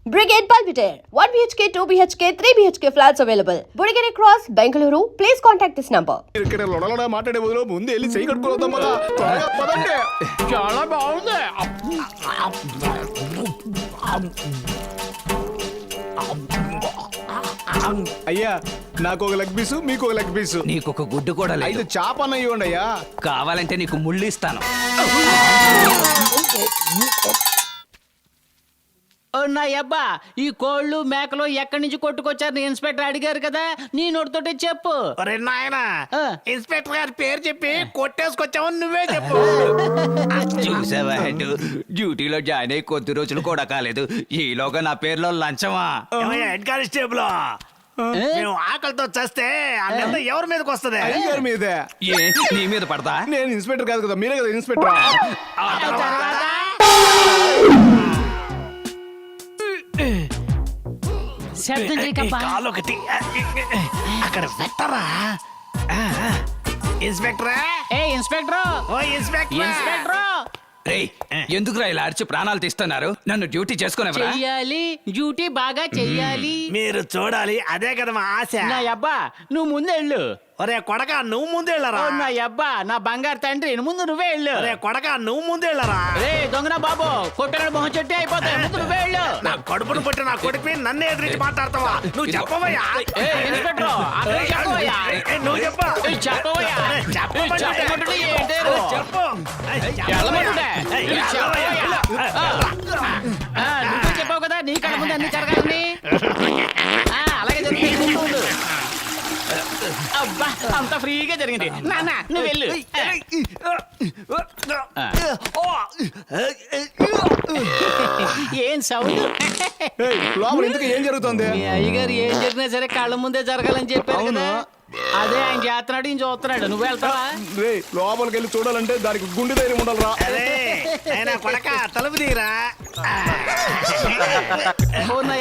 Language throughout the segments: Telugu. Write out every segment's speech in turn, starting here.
Brigade Palpitaire, 1 BHK, 2 BHK, 3 BHK flats available. Burigere Cross, Bengaluru. Please contact this number. ఇక్కడ లొడలొడ మాట్లాడే బదులు ముందు వెళ్ళి చెయ్యి కట్టుకోవద్దాం కదా త్వరగా పదండి. చాలా బాగుంది. అయ్యా నాకు ఒక లెగ్ పీసు మీకు ఒక లెగ్ పీసు నీకొక గుడ్డు కూడా లేదు. 5 చేపన్న ఇవ్వండి అయ్యా. కావాలంటే నీకు ముళ్ళు ఇస్తాను. నా అబ్బా, ఈ కోళ్ళు మేకలు ఎక్కడి నుంచి కొట్టుకొచ్చారు ఇన్స్పెక్టర్ అడిగారు కదా, నీ నోటితోటే చెప్పు. నాయనా ఇన్స్పెక్టర్ గారి పేరు చెప్పి కొట్టేసుకొచ్చావని నువ్వే చెప్పు. చూసావా హెడ్, డ్యూటీలో జాయిన్ అయ్యి కొద్ది రోజులు కూడా కాలేదు, ఈలోగా నా పేరులో లంచమా? హెడ్ కానిస్టేబుల్, మేము ఆకలితో చేస్తే ఆ నింద ఎవరి మీదకి వస్తుంది? అయ్యగారి మీదే. ఏ నీ మీద పడతా? నేను ఇన్స్పెక్టర్ కాదు కదా, మీరే కదా ఇన్స్పెక్టర్. శబ్దం చేయకబ్బా. కాలు ఒకటి అక్కడ పెట్టరా. ఇన్స్పెక్టరా, ఏ ఇన్స్పెక్టర్, ఓ ఇన్స్పెక్టర్, ఇన్స్పెక్టర్ రేయ్, ఎందుకురా ఇలా అరిచి ప్రాణాలు తీస్తున్నారు? నన్ను డ్యూటీ చేసుకునేవరా? చెయ్యాలి, డ్యూటీ బాగా చెయ్యాలి. మీరు చూడాలి, అదే కదా మా ఆశ. నా అబ్బా, నువ్వు ముందు వెళ్ళు. ఒరే కొడక, నువ్వు ముందు వెళ్ళరా. నా అబ్బా, నా బంగారు తండ్రి, ముందు నువ్వే వెళ్ళు. ఒరే కొడక, నువ్వు ముందు వెళ్ళరా. రే దొంగన బాబు, కొట్టగడ మొహం చెట్టే అయిపోతాయి, ముందు నువ్వే వెళ్ళు. నా కడుపును పుట్టి నా కొడుకు నన్ను ఎదిరించి మాట్లాడతావా? నువ్వు చెప్పవయ్యా. ఏ ఇన్స్పెక్టర్, అక్కడ చెప్పవయ్యా. నువ్వు చెప్పా. ఏ చెప్పవయ్యా. చెప్పమంటుంటే ఏంటారు? చెప్పు. వెళ్ళమంటుంటే. ఏ చెప్పవయ్యా. నువ్వే చెప్పావు కదా, నీ కళ్ళ ముందు అన్ని జరగాలని. అలాగే జరుగుతుంది. అబ్బా, అంత ఫ్రీగా జరిగింది. నాన్న నువ్వు వెళ్ళు. ఏం సౌండ్? ఏయ్, లోపల ఎందుకు ఏం జరుగుతుంది? మీ అయ్యగారు ఏం జరిగినా సరే కళ్ళ ముందే జరగాలని చెప్పారు అవును. కదా, అదే ఆయన చేస్తున్నాడు, ఈయన చూస్తున్నాడు. నువ్వు వెళ్తావా? రేయ్, లోపలికి వెళ్ళి చూడాలంటే దానికి గుండె ధైర్యం ఉండాలిరా. అరే ఆయన కొడక, తలుపు తీరా.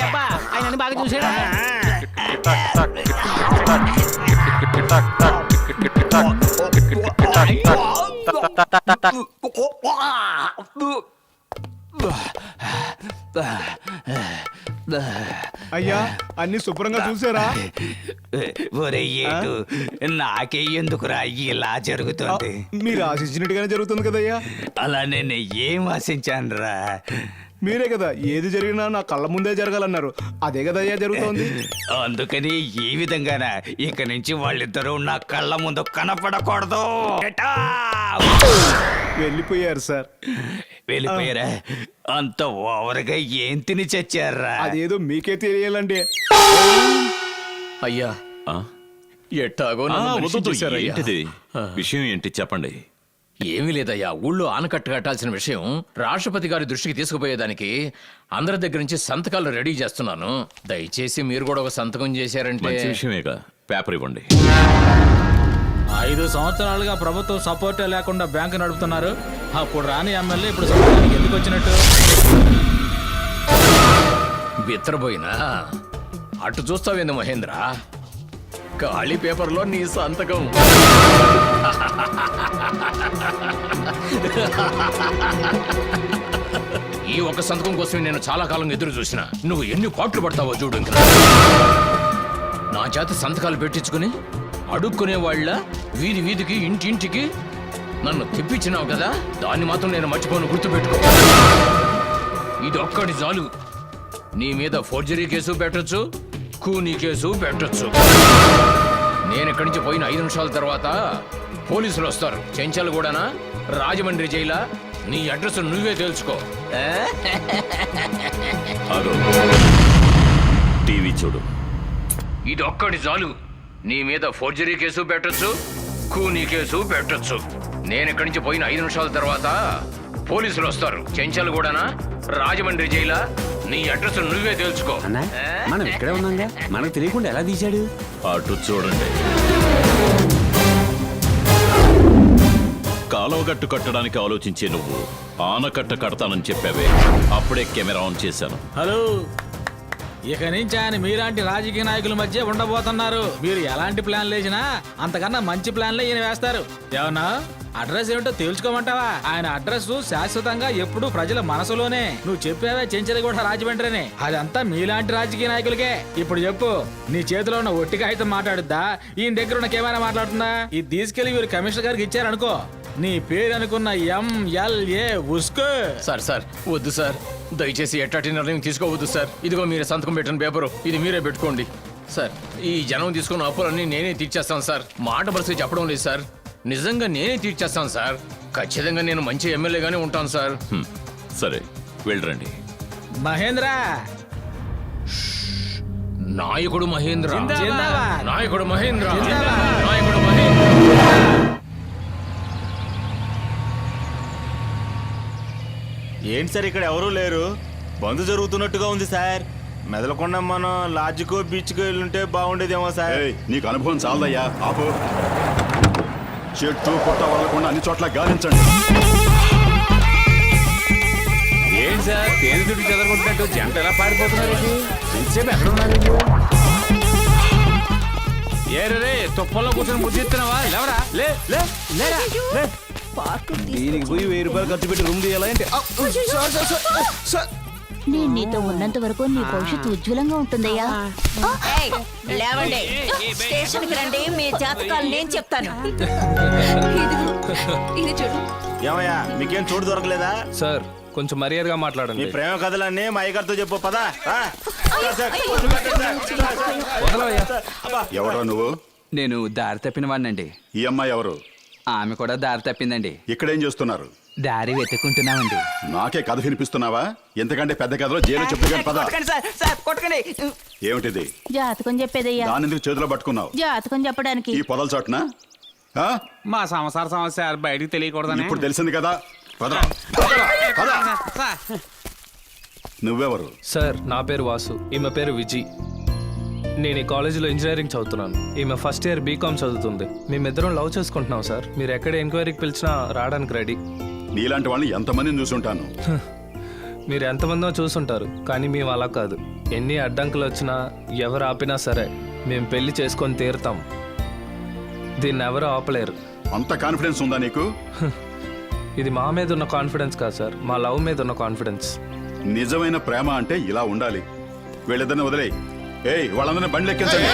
అబ్బా, ఆయన బాగా చూసాడు. అయ్యా అన్ని శుభ్రంగా చూసారా? ఒరే ఏటు, నాకే ఎందుకురా ఇలా జరుగుతుంది? మీరు ఆశించినట్టుగానే జరుగుతుంది కదయ్యా. అలా నేను ఏం ఆశించానురా? మీరే కదా ఏది జరిగినా నా కళ్ళ ముందే జరగాలన్నారు, అదే కదయ్యా జరుగుతోంది. అందుకని ఈ విధంగాన ఇక నుంచి వాళ్ళిద్దరూ నా కళ్ళ ముందు కనపడకూడదు. వెళ్ళిపోయారు సార్. వెళ్ళిపోయారా? అంత ఓవర్గా ఏం తిని చచ్చారా? అదేదో మీకే తెలియాలండి. అయ్యా, ఎట్టాగో నన్ను మనిషి చేశారయ్యా. ఏంటిది విషయం ఏంటి చెప్పండి. ఏమీ లేదయ్యా, ఊళ్ళో ఆనకట్ట కట్టాల్సిన విషయం రాష్ట్రపతి గారి దృష్టికి తీసుకుపోయేదానికి అందరి దగ్గర నుంచి సంతకాలు రెడీ చేస్తున్నాను. దయచేసి మీరు కూడా ఒక సంతకం చేశారంటే. మంచి విషయమేగా, పేపర్ ఇవ్వండి. 5 సంవత్సరాలుగా ప్రభుత్వం సపోర్టే లేకుండా బ్యాంకు నడుపుతున్నారు. అప్పుడు రాని ఎమ్మెల్యే ఇప్పుడు సంవత్సరానికి ఎందుకు వచ్చినట్టు? బిత్రపోయినా అటు చూస్తావేంది మహేంద్ర? ఖాళీ పేపర్లో నీ సంతకం. ఈ ఒక్క సంతకం కోసం నేను చాలా కాలం ఎదురు చూసిన. నువ్వు ఎన్ని పాటలు పడతావో చూడు. ఇంకా నా చేత సంతకాలు పెట్టించుకుని అడుక్కునే వాళ్ళ వీధి వీధికి ఇంటింటికి నన్ను తెప్పించినావు కదా, దాన్ని మాత్రం నేను మర్చిపోను, గుర్తుపెట్టుకో. ఇది ఒక్కటి చాలు, నీ మీద ఫోర్జరీ కేసు పెట్టొచ్చు, కూనీ కేసు పెట్టొచ్చు. నేను ఇక్కడి నుంచి పోయిన 5 నిమిషాల తర్వాత పోలీసులు వస్తారు. చెంచాలు కూడానా, రాజమండ్రి జైలా, నీ అడ్రస్ నువ్వే తెలుసుకో. టీవీ చూడు. ఇది ఒక్కటి చాలు, నీ మీద ఫోర్జరీ కేసు పెట్టొచ్చు, కూనీ కేసు పెట్టొచ్చు. నేను ఇక్కడి నుంచి పోయిన 5 నిమిషాల తర్వాత పోలీసులు వస్తారు. చెంచాలు కూడానా, రాజమండ్రి జైలా, నీ అడ్రస్ నువ్వే తెలుసుకో. మనం ఇక్కడే ఉన్నాగా, మనకు తెలియకుండా ఎలా తీశాడు? అటు చూడండి. కాలువగట్టు కట్టడానికి ఆలోచించే నువ్వు ఆనకట్ట కడతానని చెప్పావే, అప్పుడే కెమెరా ఆన్ చేశాను. హలో, ఇక నుంచి ఆయన మీలాంటి రాజకీయ నాయకుల మధ్య ఉండబోతున్నారు. మీరు ఎలాంటి ప్లాన్లు వేసినా అంతకన్నా మంచి ప్లాన్లే ఈయన వేస్తారు. ఏమన్నా అడ్రస్ ఏమిటో తేల్చుకోమంటావా? ఆయన అడ్రస్ శాశ్వతంగా ఎప్పుడు ప్రజల మనసులోనే. నువ్వు చెప్పావే చెంచరి కూడా రాజమండ్రిని, అదంతా మీలాంటి రాజకీయ నాయకులకే. ఇప్పుడు చెప్పు, నీ చేతిలో ఉన్న ఒట్టి కాగితం మాట్లాడుద్దా, ఈయన దగ్గర ఉన్న కెమెరా మాట్లాడుతుందా? ఇది తీసుకెళ్లి వీరు కమిషనర్ గారికి ఇచ్చారనుకో, నీ పేరు అనుకున్న MLA ఉస్కో. సార్ వద్దు సార్, దయచేసి ఎట్లాంటి నిర్ణయం తీసుకోవద్దు సార్. ఇదిగో మీరు సంతకం పెట్టిన పేపరు, ఇది మీరే పెట్టుకోండి సార్. ఈ జనం తీసుకున్న అప్పులన్నీ నేనే తీర్చేస్తాను సార్. మాట పరిస్థితి చెప్పడం లేదు సార్, నిజంగా నేనే తీర్చేస్తాను సార్. ఖచ్చితంగా నేను మంచి ఎమ్మెల్యేగానే ఉంటాను సార్. సరే వెళ్ళరండి. మహేంద్ర, నాయకుడు మహేంద్ర, జిందాబాద్. నాయకుడు మహేంద్ర, జిందాబాద్. నాయకుడు మహేంద్ర. ఏంటి సార్ ఇక్కడ ఎవరూ లేరు? బంద్ జరుగుతున్నట్టుగా ఉంది సార్. మెదలకుండా మనం లాడ్జ్కో బీచ్కో వెళ్ళుంటే బాగుండేదేమో సార్. నీకు అనుభవం చాలదయ్యా, ఆపు. చెట్టు పుట్ట వదలకుండా అన్ని చోట్ల గాలించండి. ఏంటి సార్ తేనె చుట్టూ చెదరగొట్టినట్టు జంట ఎలా పారిపోతున్నారు? ఎంతసేపు ఎక్కడ ఉన్నారు? ఏరే తుప్పల్లో కూర్చొని ముద్దిస్తున్నావా? లేవరా, లేరా. దీనికి పోయి 1000 రూపాయలు ఖర్చు పెట్టి రూమ్ తీయాలంటే నేను నీతో ఉన్నంత వరకు నీ భవిష్యత్తు ఉజ్వలంగా ఉంటుందయ్యా. లేవండి, స్టేషన్ కి రండి, మీ జాతకాలు నేను చెప్తాను. ఇది చూడు ఏమయ్యా మీకేం చోటు దొరకలేదా? సార్ కొంచెం మర్యాదగా మాట్లాడండి. మీ ప్రేమ కథలన్నీ మా అయ్యగారితో చెప్పు పదా. ఎవరా నువ్వు? నేను దారి తప్పిన వాడినండి. ఈ అమ్మాయి ఎవరు? ఆమె కూడా దారి తప్పిందండి. ఇక్కడేం చేస్తున్నారు? దారి వెతుక్కుంటున్నామండి. నాకే కథ వినిపిస్తున్నావా? ఎంతకంటే పెద్ద కథలో జైలు చెప్పుగాని పద. ఏమిటిది? జాతకం చెప్పేదయ్యా. దాని ఎందుకు చేతిలో పట్టుకున్నావు? జాతకం చెప్పడానికి. ఈ పొదల చాటున మా సంసార సమస్య బయటికి తెలియకూడదని. ఇప్పుడు తెలిసింది కదా, పద. నువ్వెవరు? సార్ నా పేరు వాసు, ఈమె పేరు విజయ్. నేను ఈ కాలేజీలో ఇంజనీరింగ్ చదువుతున్నాను. ఈమె ఫస్ట్ ఇయర్ బీకామ్ చదువుతుంది. మేమిద్దరం లవ్ చేసుకుంటున్నాం సార్. మీరు ఎక్కడ ఎంక్వైరీకి పిలిచినా రావడానికి రెడీ. నీలాంటి వాళ్ళని ఎంతమందిని చూసుంటాను. మీరు ఎంతమందో చూసుంటారు, కానీ మేము అలా కాదు. ఎన్ని అడ్డంకులు వచ్చినా ఎవరు ఆపినా సరే మేము పెళ్లి చేసుకొని తీరుతాం. దీన్ని ఎవరు ఆపలేరు. అంత కాన్ఫిడెన్స్ ఉందా నీకు? ఇది మా మీద ఉన్న కాన్ఫిడెన్స్ కాదు సార్, మా లవ్ మీద ఉన్న కాన్ఫిడెన్స్. నిజమైన ప్రేమ అంటే ఇలా ఉండాలి. వీళ్ళిద్దరిని వదిలేయ్. ఏయ్, వాళ్ళందరినీ బండ్లు ఎక్కించండి.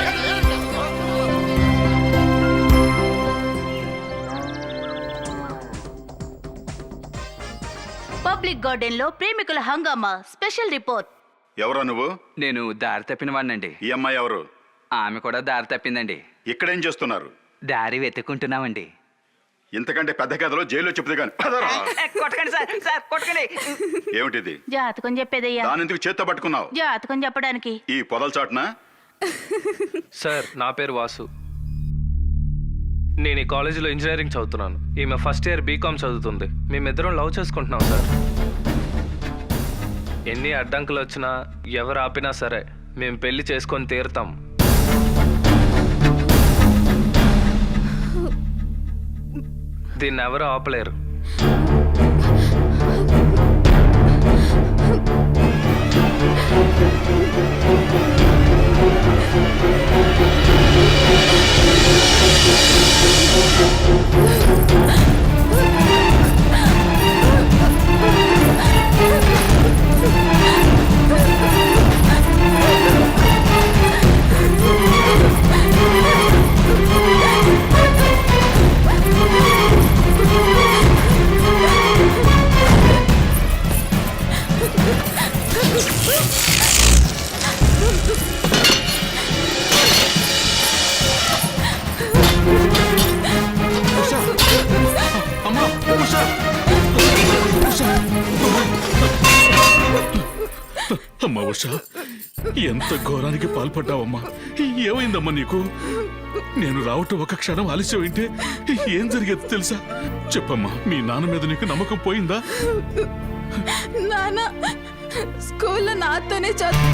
పబ్లిక్ గార్డెన్ లో ప్రేమికుల హంగామా స్పెషల్ రిపోర్ట్. ఎవరా నువ్వు? నేను దారి తప్పిన వాడినండి. ఈ అమ్మాయి ఎవరు? ఆమె కూడా దారి తప్పిందండి. ఇక్కడేం చేస్తున్నారు? దారి వెతుక్కుంటున్నామండి. ఇంతకంటే పెద్ద కథలో జైల్లో చెప్తే గాని పదరా. కొట్టకండి సార్ కొట్టకండి. ఏమిటిది? జాతకం చెప్పేదయ్యా. దాని ఎందుకు చేత్తో పట్టుకున్నావు? జాతకం చెప్పడానికి. ఈ పొదల చాటున. సార్ నా పేరు వాసు, నేను ఈ కాలేజీలో ఇంజనీరింగ్ చదువుతున్నాను. ఈమె ఫస్ట్ ఇయర్ బీకామ్ చదువుతుంది. మేమిద్దరం లవ్ చేసుకుంటున్నాం సార్. ఎన్ని అడ్డంకులు వచ్చినా ఎవరు ఆపినా సరే మేము పెళ్లి చేసుకొని తీరుతాం. దీన్ని ఎవరు ఆపలేరు. అమ్మా ఉష, ఎంత ఘోరానికి పాల్పడ్డావమ్మా. ఏమైందమ్మా నీకు? నేను రావటం ఒక క్షణం ఆలస్యం ఏంటే ఏం జరిగేది తెలుసా? చెప్పమ్మా, మీ నాన్న మీద నీకు నమ్మకం పోయిందా? నాన్న స్కూల్లో నాతోనే చదువు.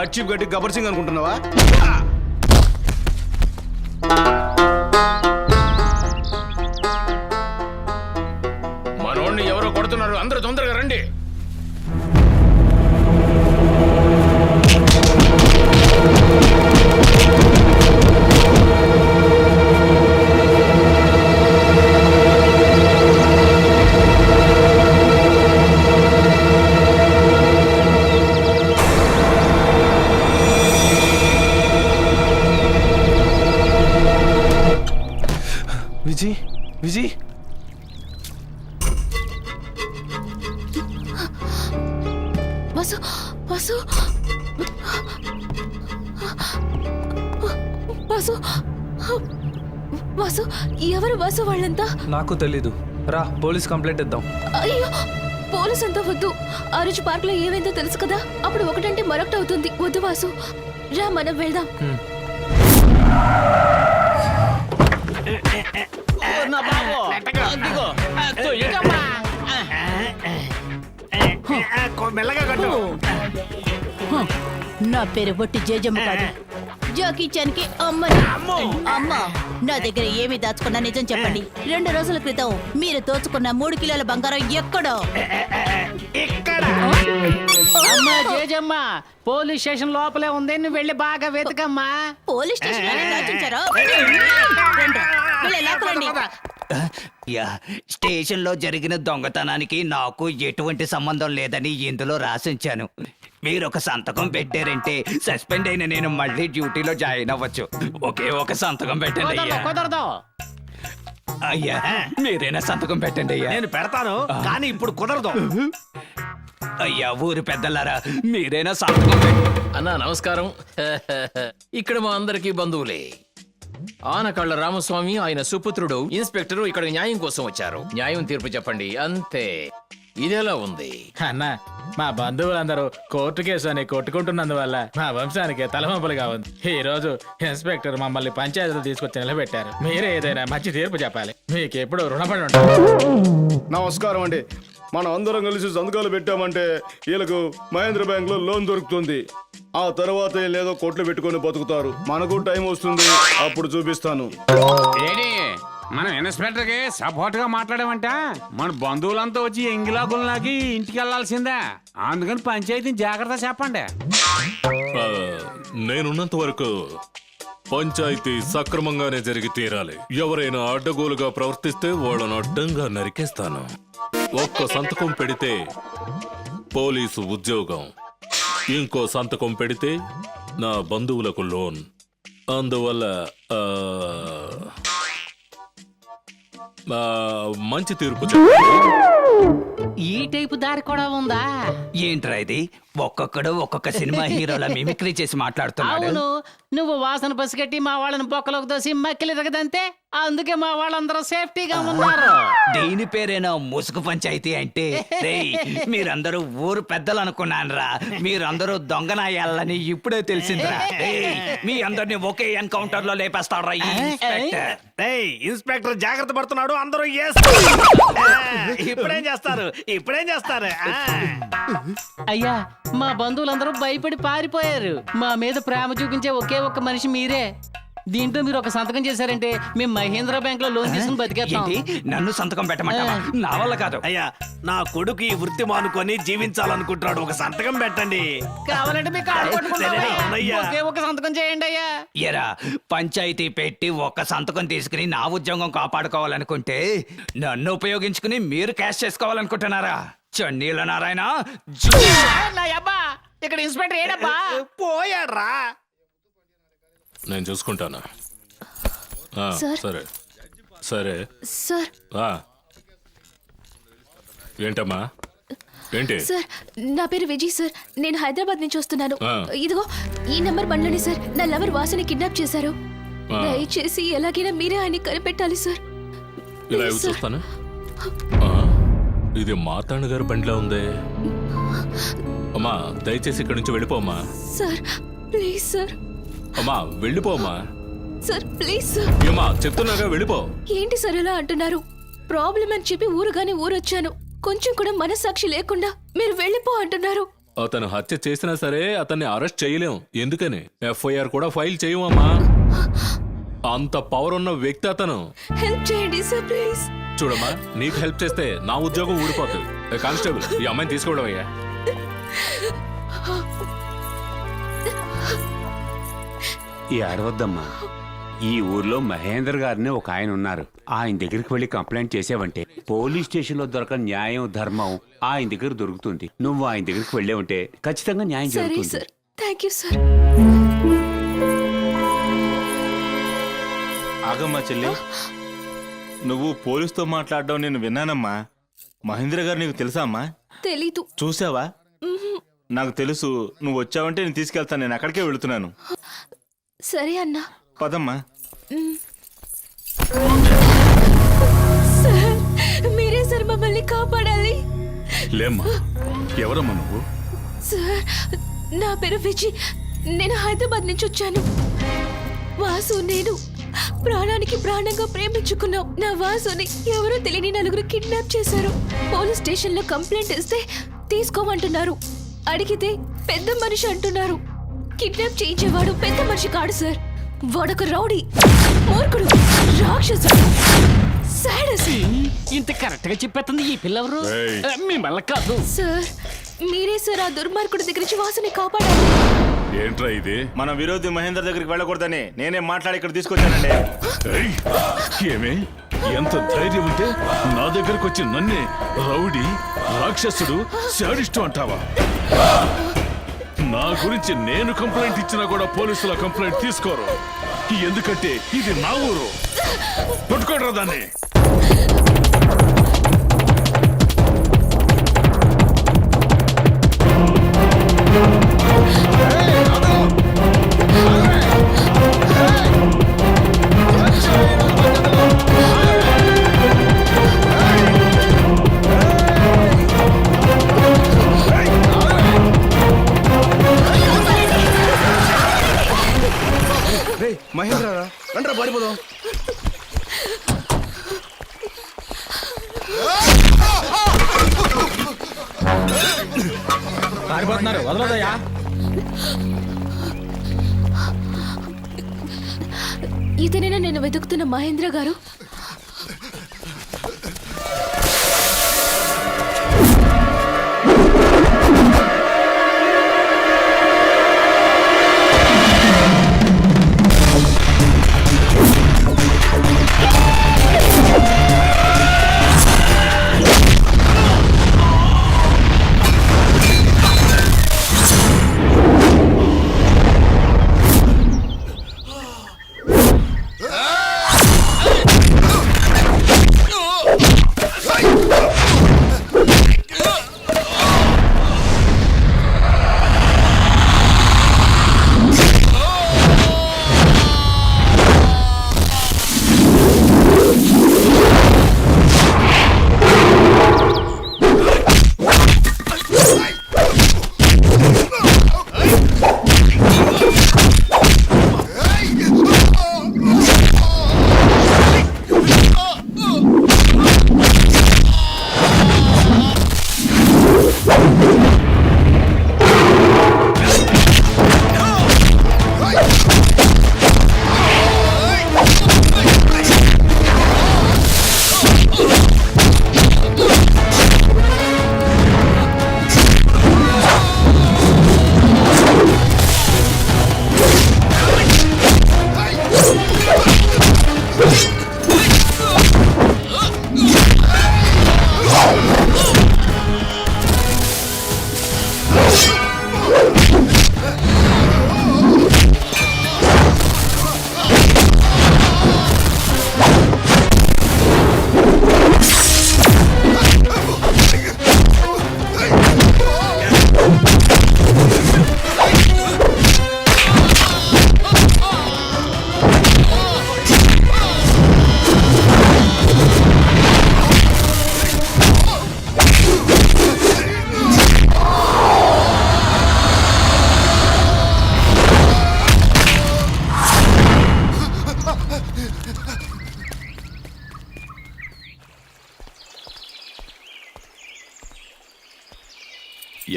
కర్చీఫ్ గట్టి గబ్బర్ సింగ్ అనుకుంటున్నావా? మనోడిని ఎవరో కొడుతున్నారు, అందరూ తొందరగా రండి. విజయ్, విజయ్, వాసు వాసు వాసు వాసు ఎవరు వాసు వాళ్ళంతా? నాకు తెలీదు. రా, పోలీస్ కంప్లైంట్ ఇద్దాం. అయ్యో పోలీస్ అంతా వద్దు. ఆ రోజు పార్క్ లో ఏమైందో తెలుసు కదా, అప్పుడు ఒకటంటే మరొకటి అవుతుంది. వద్దు వాసు, రా మనం వెళ్దాం. నా బాబు, అదిగో, తొయ్యకమ్మా. మెల్లగా కట్టు. నా పేరు బొట్టి జేజమ్మ కాదు, జాకీ చాన్ కి అమ్మని. అమ్మ, నా దగ్గర ఏమి దాచుకున్నా నిజం చెప్పండి. 2 రోజుల క్రితం మీరు దోచుకున్న 3 కిలోల బంగారం ఎక్కడో? అమ్మా జేజమ్మ, పోలీస్ స్టేషన్ లోపలే ఉంది, నువ్వు వెళ్ళి బాగా వెతకమ్మా. పోలీస్ స్టేషన్ దాచించారా? లాక్కురండి. యా, స్టేషన్లో జరిగిన దొంగతనానికి నాకు ఎటువంటి సంబంధం లేదని ఇందులో రాసించాను. మీరు ఒక సంతకం పెట్టారంటే సస్పెండ్ అయిన నేను మళ్ళీ డ్యూటీలో జాయిన్ అవ్వచ్చు. ఒకే ఒక సంతకం పెట్టండి అయ్యా. కుదరదు. అయ్యా, మీరైనా సంతకం పెట్టండి అయ్యా. నేను పెడతాను, కానీ ఇప్పుడు కుదరదు. అయ్యా, ఊరి పెద్దలారా, మీరైనా సంతకం పెట్టండి. అన్నా నమస్కారం. ఇక్కడ మా అందరికీ బంధువులే. ఆనకళ్ళ రామస్వామి, ఆయన సుపుత్రుడు ఇన్స్పెక్టరు ఇక్కడ న్యాయం కోసం వచ్చారు. న్యాయం తీర్పు చెప్పండి, అంతే. ఇదెలా ఉంది అన్న, మా బంధువులందరూ కోర్టు కేసు అని కొట్టుకుంటున్నందువల్ల మా వంశానికి తలవంపులుగా ఉంది. ఈ రోజు ఇన్స్పెక్టర్ మమ్మల్ని పంచాయతీలో తీసుకొచ్చి నిలబెట్టారు. మీరే ఏదైనా మంచి తీర్పు చెప్పాలి. మీకు ఎప్పుడు రుణపడి ఉంటారు. నమస్కారం అండి. మనం అందరం కలిసి సంతకాలు పెట్టామంటే వీళ్ళకు మహేంద్ర బ్యాంక్ లో లోన్ దొరుకుతుంది. ఆ తర్వాత లేదో కోట్లు పెట్టుకొని బతుకుతారు. మనకు టైం వస్తుంది, అప్పుడు చూపిస్తాను. ఏడి, మనం ఇన్స్పెక్టర్ కి సపోర్ట్ గా మాట్లాడామంట. మన బంధువులంతా వచ్చి ఎంగిలాగుల్లాకి ఇంటికి వెళ్లాల్సిందే. అందుకని పంచాయతీని జాగ్రత్త చెప్పండి. నేనున్నంత వరకు పంచాయతీ సక్రమంగానే జరిగి తీరాలి. ఎవరైనా అడ్డగోలుగా ప్రవర్తిస్తే వాళ్ళను అడ్డంగా నరికేస్తాను. ఒక్క సంతకం పెడితే పోలీసు ఉద్యోగం, ఇంకో సంతకం పెడితే నా బంధువులకు లోన్. అందువల్ల మంచి తీర్పు ఈ టైపు దారి కూడా ఉందా? ఏంట్రా ఇది? ఒక్కొక్కడు ఒక్కొక్క సినిమా హీరోల మిమిక్రీ చేసి మాట్లాడుతున్నాడు. అవును, నువ్వు వాసన పసిగట్టి మా వాళ్ళని బొక్కలోకి దోసి మక్కిలి రగదంతే, అందుకే మా వాళ్ళందరూ సేఫ్టీగా ఉన్నారు. దీని పేరేనా ముసుగు పంచాయతీ అంటే? రేయ్, మీరందరూ ఊరు పెద్దలు అనుకున్నానురా. మీరందరూ దొంగనాయాలని ఇప్పుడే తెలిసిందిరా. రేయ్, మీ అందరినీ ఒకే ఎన్కౌంటర్ లో లేపేస్తాడ్రా ఈ ఇన్స్పెక్టర్. ఇన్స్పెక్టర్ జాగ్రత్త పడుతున్నాడు. అందరూ ఇప్పుడేం చేస్తారు? అయ్యా, మా బంధువులందరూ భయపడి పారిపోయారు. మా మీద ప్రేమ చూపించే ఒకే ఒక్క మనిషి మీరే. దీంట్లో మీరు ఒక సంతకం చేశారంటే మేము మహేంద్ర బ్యాంక్ లో లోన్ తీసుకుని బతికేస్తాం. ఏంటి? నన్ను సంతకం పెట్టమంటావా? నా వల్ల కాదు. అయ్యా, నా కొడుకు ఈ వృత్తి మానుకొని జీవించాలనుకుంటున్నాడు. ఒక సంతకం పెట్టండి. కావాలంటే మీకు కాళ్ళు పట్టుకుంటాం. సరే, అవునయ్యా. ఒకే ఒక సంతకం చేయండి అయ్యా. ఎరా, పంచాయతీ పెట్టి ఒక్క సంతకం తీసుకుని నా ఉద్యోగం కాపాడుకోవాలనుకుంటే నన్ను ఉపయోగించుకుని మీరు క్యాష్ చేసుకోవాలనుకుంటున్నారా? చన్నీల నారాయణ, నా అబ్బా, ఇక్కడ ఇన్స్పెక్టర్ ఏడబ్బా? పోయాడ్రా. నేను చూసుకుంటాను. సార్. సరే సరే. సార్ ఏంటమ్మా? ఏంటి? సార్, నా పేరు విజయ్ సార్. నేను హైదరాబాద్ నుంచి వస్తున్నాను. ఇదిగో ఈ నెంబర్ బండ్లోనే సార్ నా లవర్ వాసుని కిడ్నాప్ చేశారు. దయచేసి ఎలాగైనా మీరే ఆయన కనిపెట్టాలి సార్. ఇలా చూస్తాను. ఇది మాతాండ గారి బండిలో ఉంది. అమ్మా, దయచేసి ఇక్కడి నుంచి వెళ్ళిపోమ్మా. Sir please sir. అమ్మా, వెళ్ళిపోమ్మా. Sir please sir. ఏమ్మా, చెప్తున్నాగా వెళ్ళిపో. ఏంటి సార్ ఇలా అంటున్నారు? ప్రాబ్లం అని చెప్పి ఊరుగానే ఊరొచ్చాను. కొంచెం కూడా మనస్సాక్షి లేకుండా మీరు వెళ్ళిపో అంటున్నారు. అతను హత్య చేసినా సరే అతన్ని అరెస్ట్ చేయలేం. ఎందుకని ఎఫ్ఐఆర్ కూడా ఫైల్ చేయమమ్మా. అంత పవర్ ఉన్న వ్యక్తి అతను. హెల్ప్ చేయండి సార్ ప్లీజ్. చూడమ్మా, నీకు హెల్ప్ చేస్తే నా ఉద్యోగం ఊడిపోతుంది. కానిస్టేబుల్, ఈ అమ్మాయిని తీసుకోవడం అయ్యా. ఈ అరవద్దమ్మా. ఈ ఊర్లో మహేందర్ గారిని ఒక ఆయన ఉన్నారు. ఆయన దగ్గరికి వెళ్ళి కంప్లైంట్ చేసావంటే పోలీస్ స్టేషన్ లో దొరకని న్యాయం ధర్మం ఆయన దగ్గర దొరుకుతుంది. నువ్వు ఆయన దగ్గరికి వెళ్ళే ఉంటే ఖచ్చితంగా న్యాయం జరుగుతుంది. Thank you sir. ఆగమ్మా చెల్లి, నువ్వు పోలీసుతో మాట్లాడడం నేను విన్నానమ్మా. మహేంద్ర గారు నీకు తెలుసా అమ్మా? తెలీదు. చూసావా? నాకు తెలుసు. నువ్వు వచ్చావంటే నేను తీసుకెళ్తాను. నేను అక్కడికే వెళుతున్నాను. సరే అన్నా. పదమ్మా. సార్, మీరే సార్ మమ్మల్ని కాపాడాలి. లేమ్మా, ఎవరమ్మా నువ్వు? సార్, నా పేరు విజయ్. నేను హైదరాబాద్ నుంచి వచ్చాను. వాసు నేను ప్రాణానికి ప్రాణంగా ప్రేమించుకున్నాం. నా వాసుని ఎవరో తెలియని నలుగురు కిడ్నాప్ చేశారు. పోలీస్ స్టేషన్ లో కంప్లైంట్ ఇస్తే తీసుకోమంటున్నారు. అడిగితే పెద్ద మనిషి అంటున్నారు. కిడ్నాప్ చేయించేవాడు పెద్ద మనిషి కాడు సార్. వాడొక రౌడీ, మూర్ఖుడు, రాక్షసుడు, సాడస్ట్. ఇంత కరెక్ట్ గా చెప్పేస్తుంది ఈ పిల్లవరు. మిమ్మల్ని కాదు సార్. మీరే సార్ ఆ దుర్మార్గుడి దగ్గర నుంచి వాసుని కాపాడాలి. ఏంట్రా ఇది? మన విరోధి మహేందర్ దగ్గరికి వెళ్ళకూడదని నేనే మాట్లాడి ఇక్కడ తీసుకొచ్చానండి. ఏయ్, ఏమే, ఎంత ధైర్యం ఉంటే నా దగ్గరకు వచ్చి నన్నే రౌడీ, రాక్షసుడు, శాడిస్టు అంటావా? నా గురించి నేను కంప్లైంట్ ఇచ్చినా కూడా పోలీసుల కంప్లైంట్ తీసుకోరు. ఎందుకంటే ఇది నా ఊరు. పట్టుకోడరా దాన్ని. మహేంద్ర రండ్రా పారిపోదాం. పారిపోతున్నారు, వదలదయ్యా. ఇతనేనా నేను వెతుకుతున్న మహేంద్ర గారు?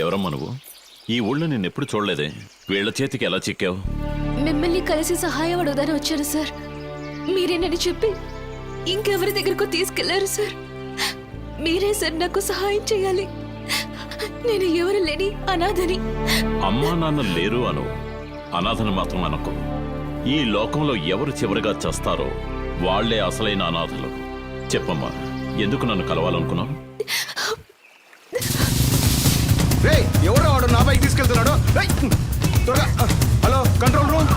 ఎవరమ్మా నువ్వు? ఈ ఊళ్ళో నేను ఎప్పుడు చూడలేదే. వీళ్ళ చేతికి ఎలా చిక్కావు? మిమ్మల్ని కలిసి సహాయం అడుగుదాని వచ్చాను సార్. మీరేనని చెప్పి ఇంకెవరి దగ్గరకు తీసుకెళ్లారు సార్. మీరే సార్ నాకు సహాయం చేయాలి. నేను ఎవరు లేని అనాథని. అమ్మా నాన్న లేరు అను, అనాథను మాత్రం అనుకో. ఈ లోకంలో ఎవరు చివరిగా చేస్తారో వాళ్లే అసలైన అనాథలు. చెప్పమ్మా, ఎందుకు నన్ను కలవాలనుకున్నావు? ఎవరు వాడు నా బైక్ తీసుకెళ్తున్నాడు? త్వరగా హలో, కంట్రోల్ రూమ్.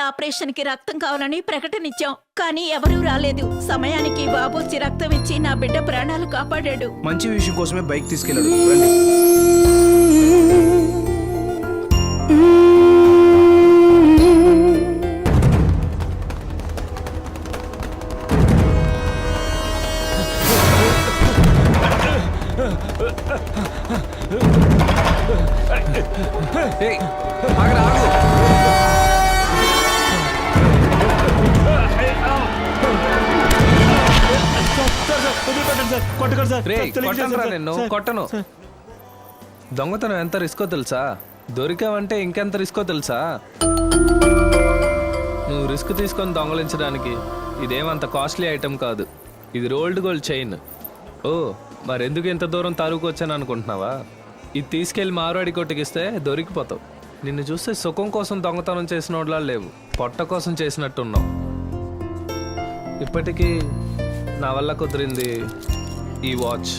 ఆపరేషన్ కి రక్తం కావాలని ప్రకటన ఇచ్చాం, కానీ ఎవరూ రాలేదు. సమయానికి బాబూజీ రక్తం ఇచ్చి నా బిడ్డ ప్రాణాలు కాపాడాడు. మంచి విషయం కోసమే బైక్ తీసుకెళ్ళాడు. రండి. నిన్ను కొట్టను. దొంగతనం ఎంత రిస్కో తెలుసా? దొరికావంటే ఇంకెంత రిస్కో తెలుసా? నువ్వు రిస్క్ తీసుకొని దొంగలించడానికి ఇదేమంత కాస్ట్లీ ఐటమ్ కాదు. ఇది రోల్డ్ గోల్డ్ చైన్. ఓ, మరెందుకు ఇంత దూరం తరువుకు వచ్చాను అనుకుంటున్నావా? ఇది తీసుకెళ్లి మార్వాడి కొట్టుకిస్తే దొరికిపోతావు. నిన్ను చూస్తే సుఖం కోసం దొంగతనం చేసిన వాళ్ళ లేవు, పొట్ట కోసం చేసినట్టున్నావు. ఇప్పటికీ నా వల్ల కుదిరింది ఈ వాచ్.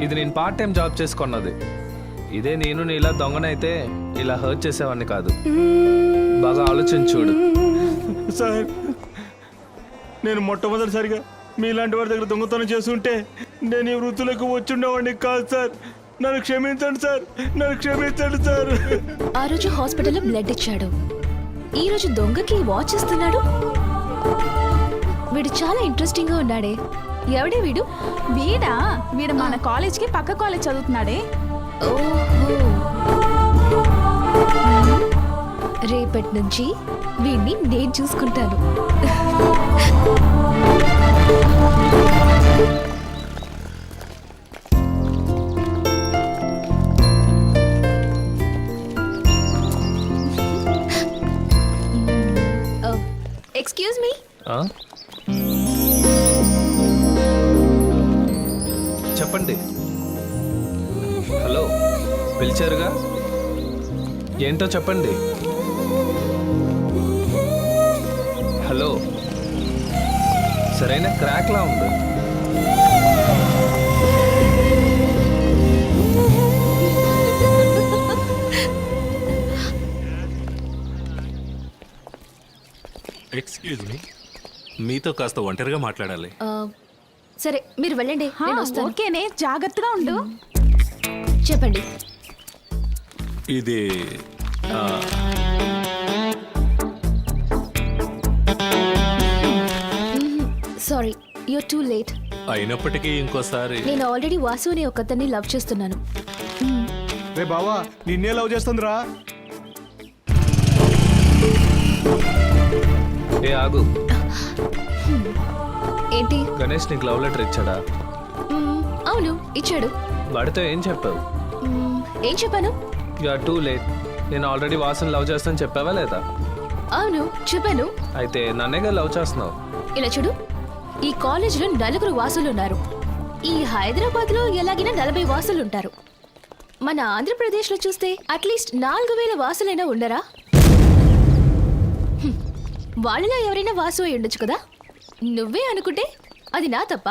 ఇది నేను పార్ట్ టైం జాబ్ చేసుకున్నది. ఇదే నేను నీలా దొంగనైతే ఇలా హర్ట్ చేసేవాడిని కాదు. బాగా ఆలోచించి చూడు. సార్, నేను మొట్టమొదటిసారిగా మీలాంటి వారి దగ్గర దొంగతనం చేస్తుంటే నేను ఈ వృత్తులకు వచ్చుండేవాడిని కాదు సార్. నన్ను క్షమించండి సార్, నన్ను క్షమించండి సార్. ఆ రోజు హాస్పిటల్లో బ్లడ్ ఇచ్చాడు, ఈ రోజు దొంగకి వాచ్ ఇస్తున్నాడు. వీడు చాలా ఇంట్రెస్టింగ్ గా ఉన్నాడే. ఎవడే వీడు? వీడు మన కాలేజ్ కి పక్క కాలేజ్ చదువుతున్నాడే. ఓహో, రేపటి నుంచి వీడిని నేను చూసుకుంటాను. Excuse me. చెప్పండి. హలో, పిలిచారుగా? ఏంటో చెప్పండి. హలో, సరైన క్రాక్లా ఉంది. ఎక్స్క్యూజ్ మీ, మీతో కాస్త ఒంటరిగా మాట్లాడాలి. సరే, మీరు వెళ్ళండి, నేను వస్తాను. ఓకేనే, జాగ్రత్తగా ఉండు. చెప్పండి. ఇది సారీ, యూర్ టూ లేట్. అయినప్పటికీ ఇంకోసారి. నేను ఆల్రెడీ వాసు అనే ఒకతన్ని లవ్ చేస్తున్నాను. రే బావా, నిన్నే లవ్ చేస్తుందిరా. ఏ ఆగు. ఏంటి? గణేష్ నీకు లవ్ లెటర్ ఇచ్చాడా? అవును, ఇచ్చాడు. వాడితో ఏం చెప్పావు? ఏం చెప్పాను? You are too late. నేను ఆల్రెడీ వాసుని లవ్ చేస్తాను చెప్పావా లేదా? అవును చెప్పాను. అయితే నన్నేగా లవ్ చేస్తున్నావు. ఇలా చూడు, ఈ కాలేజీలో 4 వాసులు ఉన్నారు. ఈ హైదరాబాద్ లో ఎలాగైనా 40 వాసులు ఉంటారు. మన ఆంధ్రప్రదేశ్ లో చూస్తే అట్లీస్ట్ 4000 వాసులైనా ఉండరా? వాళ్ళలో ఎవరైనా వాసు అయి ఉండొచ్చు కదా. నువ్వే అనుకుంటే అది నా తప్ప?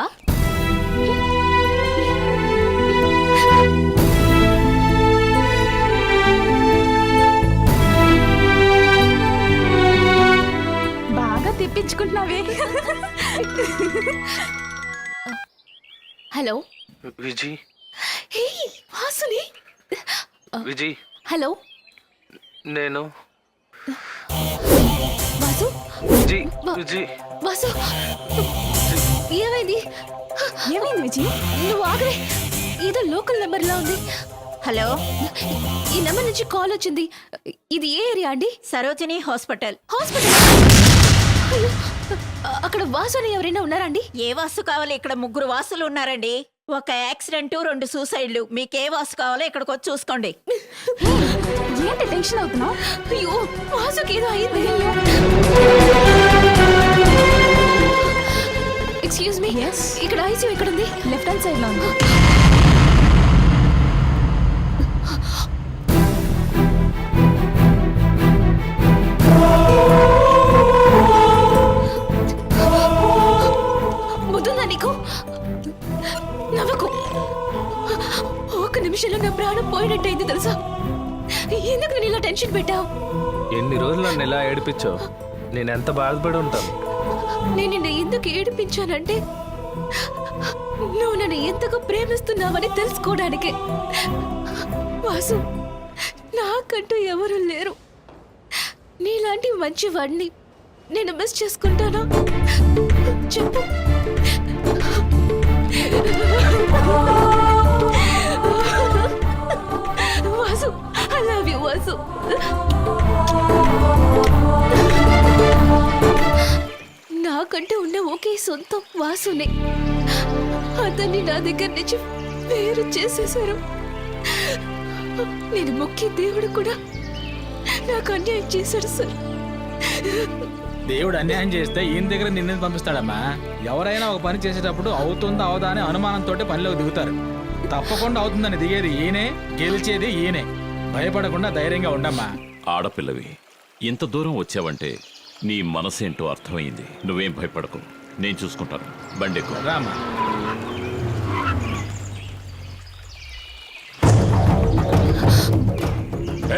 బాగా తెప్పించుకుంటున్నావే. హలో విజీ, హే వాసుని. విజీ, హలో నేను వాసు. విజీ, విజీ. వాసు ఏమైంది? ఏమైంది విజయ్? నువ్వు ఆగవే, ఏదో లోకల్ నెంబర్ లా ఉంది. హలో, ఈ నెంబర్ నుంచి కాల్ వచ్చింది. ఇది ఏ ఏరియా అండి? సరోజిని హాస్పిటల్. హాస్పిటల్? అయ్యో, అక్కడ వాసు అని ఎవరైనా ఉన్నారా అండి? ఏ వాసు కావాలి? ఇక్కడ 3 వాసులు ఉన్నారండి. ఒక యాక్సిడెంట్, 2 సూసైడ్లు. మీకే వాసు కావాలో ఇక్కడికి వచ్చి చూసుకోండి. ఏంటి టెన్షన్ అవుతున్నావు? అయ్యో, వాసుకి ఏదో అయింది. ఎక్స్క్యూజ్ మీ, ఇక్కడ ఐసీయూ ఎక్కడ ఉంది? లెఫ్ట్ హ్యాండ్ సైడ్ లో ఉంది. ముద్దుందా నీకు? నవ్వకు. ఒక నిమిషంలో నా ప్రాణం పోయినట్టయింది తెలుసా? ఎందుకు నేను ఇలా టెన్షన్ పెట్టావు? ఎన్ని రోజులు నన్ను ఇలా ఏడిపించావు? నేను ఎంత బాధపడి ఉంటాను. నేను నిన్ను ఎందుకు ఏడిపించానంటే నువ్వు నన్ను ఎంతగా ప్రేమిస్తున్నావని తెలుసుకోవడానికే. వాసు, నాకంటూ ఎవరు లేరు. నీలాంటి మంచి వాడిని నేను మిస్ చేసుకుంటానా? చెప్పు. Vasu, I love you Vasu. నాకంటే ఉన్న ఒకే సొంతం వాసునే. అతన్ని నా దగ్గర నుంచి వేరు చేసేశారు. నేను మొక్కి దేవుడు కూడా నాకు అన్యాయం చేశాడు సార్. దేవుడు అన్యాయం చేస్తే ఈయన దగ్గర నిన్ను పంపిస్తాడమ్మా. ఎవరైనా ఒక పని చేసేటప్పుడు అవుతుందా అవదా అని అనుమానంతో పనిలోకి దిగుతారు. తప్పకుండా అవుతుందని దిగేది ఈయనే, గెలిచేది ఈయనే. భయపడకుండా ధైర్యంగా ఉండమ్మా. ఆడపిల్లవి ఇంత దూరం వచ్చావంటే నీ మనసేంటో అర్థమైంది. నువ్వేం భయపడకు, నేను చూసుకుంటాను. బండెక్కు. రామా.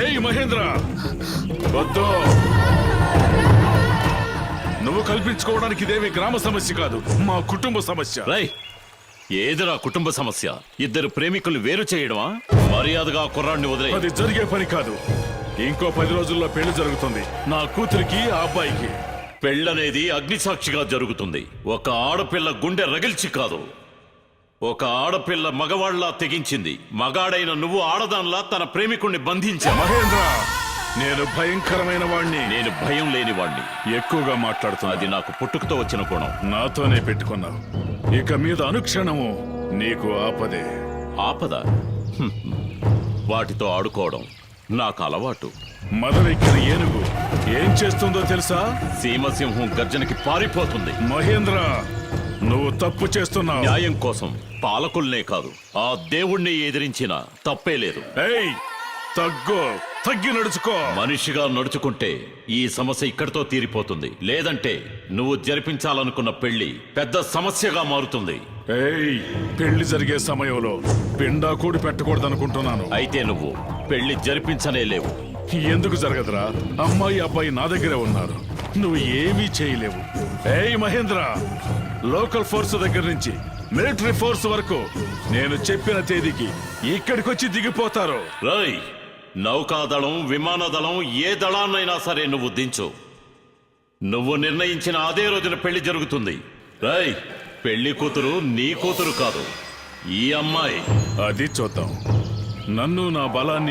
ఏయ్ మహేంద్ర, వద్దు. నువ్వు కల్పించుకోవడానికి ఇదేమి గ్రామ సమస్య కాదు, మా కుటుంబ సమస్య. రై, ఏదిరా కుటుంబ సమస్య? ఇద్దరు ప్రేమికులు వేరు చేయడమా? మర్యాదగా కుర్రాడిని వదిలే. అది జరిగే పని కాదు. ఇంకో 10 రోజుల్లో పెళ్లి జరుగుతుంది, నా కూతురికి ఆ అబ్బాయికి. పెళ్ళనేది అగ్నిసాక్షిగా జరుగుతుంది. ఒక ఆడపిల్ల గుండె రగిల్చి కాదు. ఒక ఆడపిల్ల మగవాళ్లా తెగించింది. మగాడైన నువ్వు ఆడదాన్లా తన ప్రేమికుణ్ణి బంధించా. మహేంద్ర, నేను భయంకరమైన వాణ్ణి. నేను భయం లేని వాణ్ణి. ఎక్కువగా మాట్లాడుతున్నా. అది నాకు పుట్టుకతో వచ్చిన గుణం. నాతోనే పెట్టుకున్నావు. ఇక మీద అనుక్షణము నీకు ఆపదే. ఆపద? హ్మ్. వాటితో ఆడుకోవడం నాకు అలవాటు. మదవెక్కిన ఏనుగు ఏం చేస్తుందో తెలుసా? సీమసింహం గర్జనకి పారిపోతుంది. మహేంద్ర, నువ్వు తప్పు చేస్తున్నావు. న్యాయం కోసం పాలకుల్నే కాదు, ఆ దేవుణ్ణి ఎదిరించిన తప్పే లేదు. ఏయ్, తగ్గి నడుచుకో. మనిషిగా నడుచుకుంటే ఈ సమస్య ఇక్కడితో తీరిపోతుంది. లేదంటే నువ్వు జరిపించాలనుకున్న పెళ్లి పెద్ద సమస్యగా మారుతుంది. ఏయ్, పెళ్లి జరిగే సమయంలో పిండా కూడి పెట్టకూడదనుకుంటున్నాను. అయితే నువ్వు పెళ్లి జరిపించనే లేవు. ఎందుకు జరగదురా? అమ్మాయి అబ్బాయి నా దగ్గరే ఉన్నారు. నువ్వు ఏమీ చేయలేవు. ఏయ్ మహేంద్ర, లోకల్ ఫోర్స్ దగ్గర నుంచి మిలిటరీ ఫోర్స్ వరకు నేను చెప్పిన తేదీకి ఇక్కడికొచ్చి దిగిపోతారు. రై, నౌకాదళం, విమానదళం, ఏ దళాన్నైనా సరే నువ్వు దించు. నువ్వు నిర్ణయించిన అదే రోజున పెళ్లి జరుగుతుంది. రై, పెళ్లి కూతురు నీ కూతురు కాదు, ఈ అమ్మాయి. అది చూద్దాం. నన్ను, నా బలాన్ని